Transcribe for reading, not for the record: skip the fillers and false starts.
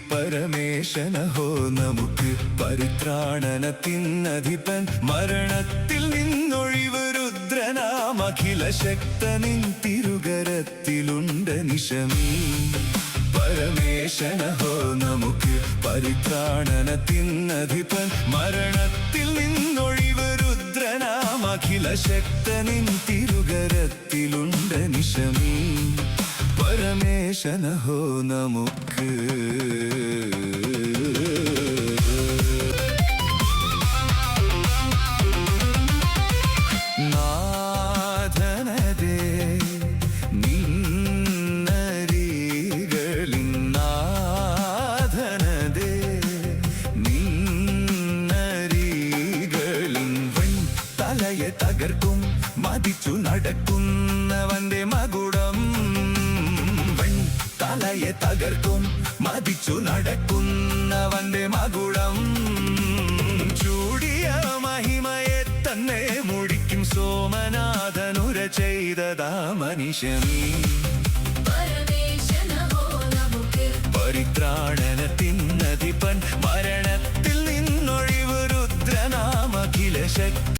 പരമേശനഹോ നമുക്ക് പരിത്രാണനത്തിനധിപൻ മരണത്തിൽ നിന്നൊഴിവ് രുദ്രനാം അഖില ശക്തനിൻ തിരുകരത്തിലുണ്ട് നിശമീ പരമേശനഹോ നമുക്ക് പരിത്രാണനത്തിനധിപൻ മരണത്തിൽ നിന്നൊഴിവ് രുദ്രനാം അഖില ശക്തനിൻ തിരുകരത്തിലുണ്ട് നിശമീ പരമേശനഹോ നമുക്ക് നാഥനതേ നിന്നരികളിൻ നാഥനതേ നിന്നരികളിൻ തലയെ തകർക്കും മതിച്ചു നടക്കുന്നവന്റെ മകുടം തലയെ തകർക്കും മതിച്ചു നടക്കുന്നവന്റെ മകുടം ചൂടിയ മഹിമയെ തന്നെ മുടിക്കും സോമനാഥനുര ചെയ്തതാ മനുഷ്യമീ പരിത്രാണ